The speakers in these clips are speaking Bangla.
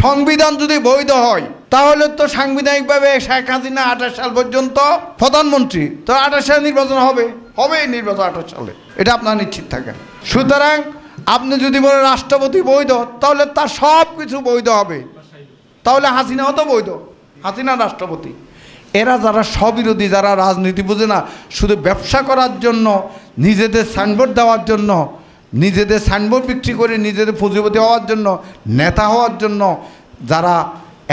সংবিধান যদি বৈধ হয় তাহলে তো সাংবিধানিকভাবে শেখ হাসিনা 28 সাল পর্যন্ত প্রধানমন্ত্রী, তো 28 সালে নির্বাচন হবেই নির্বাচন 28 সালে, এটা আপনারা নিশ্চিত থাকেন। সুতরাং আপনি যদি বলেন রাষ্ট্রপতি বৈধ, তাহলে তার সব কিছু বৈধ হবে, তাহলে হাসিনাও তো বৈধ, হাসিনা রাষ্ট্রপতি। এরা যারা স্ববিরোধী, যারা রাজনীতি বুঝে না, শুধু ব্যবসা করার জন্য, নিজেদের সাইনবোর্ড দেওয়ার জন্য, নিজেদের সাইনবোর্ড বিক্রি করে নিজেদের পুঁজিপতি হওয়ার জন্য, নেতা হওয়ার জন্য যারা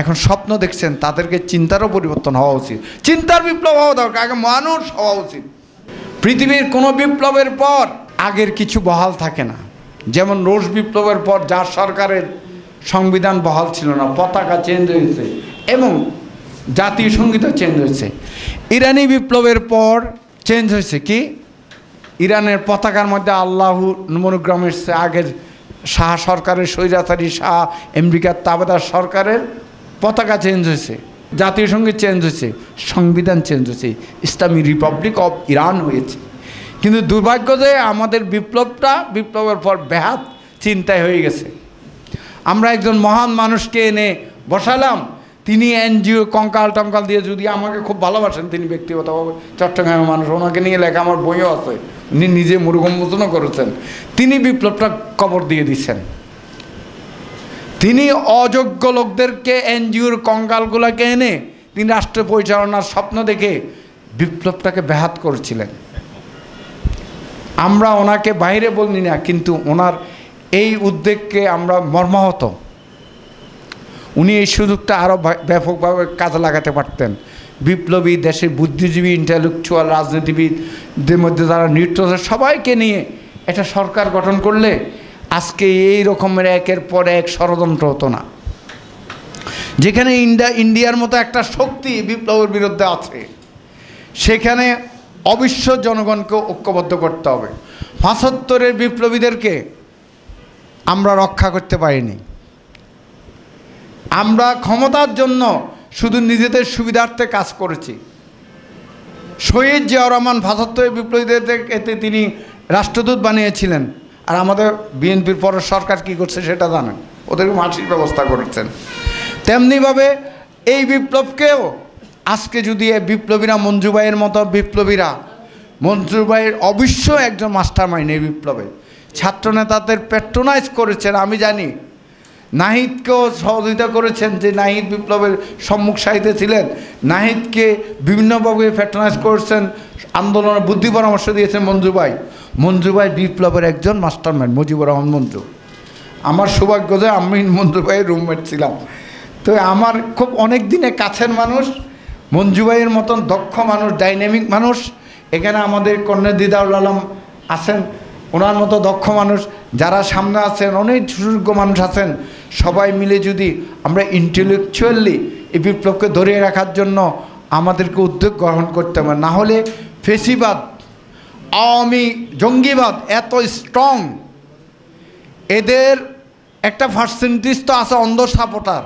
এখন স্বপ্ন দেখছেন, তাদেরকে চিন্তারও পরিবর্তন হওয়া উচিত, চিন্তার বিপ্লব হওয়া দরকার, আগে মানুষ হওয়া উচিত। পৃথিবীর কোনো বিপ্লবের পর আগের কিছু বহাল থাকে না। যেমন রুশ বিপ্লবের পর যার সরকারের সংবিধান বহাল ছিল না, পতাকা চেঞ্জ হয়েছে এবং জাতীয় সঙ্গীতও চেঞ্জ হয়েছে। ইরানি বিপ্লবের পর চেঞ্জ হয়েছে কি, ইরানের পতাকার মধ্যে আল্লাহু মনোগ্রাম এসছে। আগের শাহ সরকারের, স্বৈরাচারী শাহ আমেরিকার তাবেদার সরকারের পতাকা চেঞ্জ হয়েছে, জাতীয় সঙ্গীত চেঞ্জ হয়েছে, সংবিধান চেঞ্জ হয়েছে, ইসলামী রিপাবলিক অফ ইরান হয়েছে। কিন্তু দুর্ভাগ্য যে আমাদের বিপ্লবের পর ব্যাহাত চিন্তায় হয়ে গেছে। আমরা একজন মহান মানুষকে এনে বসালাম, তিনি এনজিও কঙ্কাল টঙ্কাল দিয়ে, যদি আমাকে খুব ভালোবাসেন তিনি ব্যক্তিগতভাবে, চট্টগ্রামের মানুষ, ওনাকে নিয়ে লেখা আমার বইও আছে, উনি নিজে মরুগম্বোচনও করেছেন, তিনি বিপ্লবটা কবর দিয়ে দিচ্ছেন। তিনি অযোগ্য লোকদেরকে, এনজিওর কঙ্কালগুলোকে এনে তিনি রাষ্ট্র পরিচালনার স্বপ্ন দেখে বিপ্লবটাকে ব্যাহাত করেছিলেন। আমরা ওনাকে বাইরে বলি না, কিন্তু ওনার এই উদ্যোগকে আমরা মর্মাহত। উনি এই সুযোগটা আরও ব্যাপকভাবে কাজে লাগাতে পারতেন। বিপ্লবী, দেশের বুদ্ধিজীবী, ইন্টেলেকচুয়াল, রাজনীতিবিদদের মধ্যে যারা নৃত্য, সবাইকে নিয়ে একটা সরকার গঠন করলে আজকে এই রকমের একের পর এক ষড়যন্ত্র হতো না। যেখানে ইন্ডিয়ার মতো একটা শক্তি বিপ্লবের বিরুদ্ধে আছে, সেখানে অবশ্য জনগণকে ঐক্যবদ্ধ করতে হবে। ৭৫-এর বিপ্লবীদেরকে আমরা রক্ষা করতে পারিনি। আমরা ক্ষমতার জন্য শুধু নিজেদের সুবিধার্থে কাজ করেছি। শহীদ জিয়াউর রহমান ৭৫-এর বিপ্লবীদেরকে তিনি রাষ্ট্রদূত বানিয়েছিলেন, আর আমাদের বিএনপির পরের সরকার কি করছে সেটা জানেন, ওদেরকে মাসির ব্যবস্থা করেছেন। তেমনিভাবে এই বিপ্লবকেও আজকে যদি এই বিপ্লবীরা, মঞ্জু ভাইয়ের মতো বিপ্লবীরা, মঞ্জু ভাইয়ের অবশ্য একজন মাস্টার মাইন্ড এই বিপ্লবে, ছাত্রনেতাদের প্যাট্রোনাইজ করেছেন। আমি জানি নাহিদকেও সহযোগিতা করেছেন, যে নাহিদ বিপ্লবের সম্মুখ সারিতে ছিলেন, নাহিদকে বিভিন্নভাবে প্যাট্রোনাইজ করেছেন, আন্দোলনের বুদ্ধি পরামর্শ দিয়েছেন মঞ্জু ভাই বিপ্লবের একজন মাস্টার মাইন্ড, মুজিবুর রহমান মঞ্জু। আমার সৌভাগ্য যে আমি মঞ্জু ভাইয়ের রুমমেট ছিলাম, তো আমার খুব অনেক দিনে কাছের মানুষ, মঞ্জু ভাইয়ের মতন দক্ষ মানুষ, ডাইনামিক মানুষ। এখানে আমাদের কর্নেল দিদারুল আলম আছেন, ওনার মতো দক্ষ মানুষ যারা সামনে আছেন, অনেক সুযোগ্য মানুষ আছেন। সবাই মিলে যদি আমরা ইন্টেলেকচুয়ালি এই বিপ্লবকে ধরিয়ে রাখার জন্য আমাদেরকে উদ্যোগ গ্রহণ করতে হবে, না হলে ফেসিবাদ, আওয়ামী জঙ্গিবাদ এত স্ট্রং, এদের একটা পার্সেন্টেজ তো আছে অন্ধ সাপোর্টার,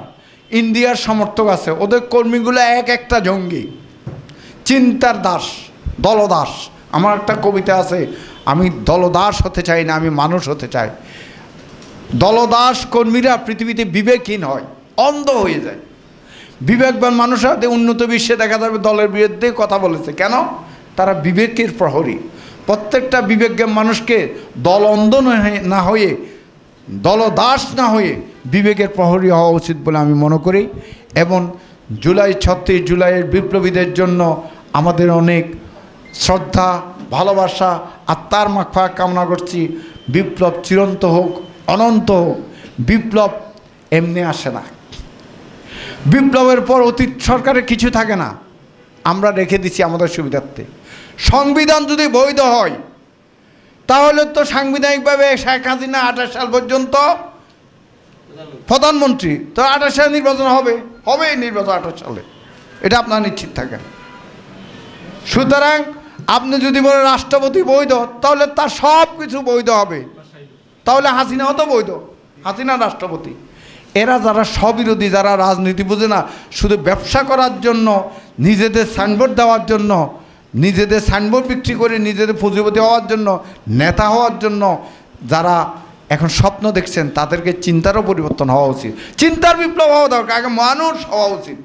ইন্ডিয়ার সমর্থক আছে, ওদের কর্মীগুলো একটা জঙ্গি, চিন্তার দাস, দলদাস। আমার একটা কবিতা আছে, আমি দলদাস হতে চাই না, আমি মানুষ হতে চাই। দলদাস কর্মীরা পৃথিবীতে বিবেকহীন হয়, অন্ধ হয়ে যায়। বিবেকবান মানুষরা উন্নত বিশ্বে দেখা যাবে দলের বিরুদ্ধে কথা বলেছে, কেন? তারা বিবেকের প্রহরী। প্রত্যেকটা বিবেকজ্ঞান মানুষকে দল অন্ধ না হয়ে, দলদাস না হয়ে বিবেকের প্রহরী হওয়া উচিত বলে আমি মনে করি। এবং 36 জুলাইয়ের বিপ্লবীদের জন্য আমাদের অনেক শ্রদ্ধা, ভালোবাসা, আত্মার মাগফিরাত কামনা করছি। বিপ্লব চিরন্ত হোক, অনন্ত হোক। বিপ্লব এমনি আসে না, বিপ্লবের পর অতীত সরকারের কিছু থাকে না, আমরা রেখে দিচ্ছি আমাদের সুবিধার্থে। সংবিধান যদি বৈধ হয় তাহলে তো সাংবিধানিকভাবে শেখ হাসিনা 28 সাল পর্যন্ত প্রধানমন্ত্রী, তো 28 সালে নির্বাচন হবেই নির্বাচন 28 সালে, এটা আপনারা নিশ্চিত থাকেন। সুতরাং আপনি যদি বলেন রাষ্ট্রপতি বৈধ, তাহলে তার সব কিছু বৈধ হবে, তাহলে হাসিনাও তো বৈধ, হাসিনা রাষ্ট্রপতি। এরা যারা স্ববিরোধী, যারা রাজনীতি বুঝে না, শুধু ব্যবসা করার জন্য, নিজেদের সাইনবোর্ড দেওয়ার জন্য, নিজেদের সাইনবোর্ড বিক্রি করে নিজেদের পুঁজিপতি হওয়ার জন্য, নেতা হওয়ার জন্য যারা এখন স্বপ্ন দেখছেন, তাদেরকে চিন্তারও পরিবর্তন হওয়া উচিত, চিন্তার বিপ্লব হওয়া দরকার, আগে মানুষ হওয়া উচিত।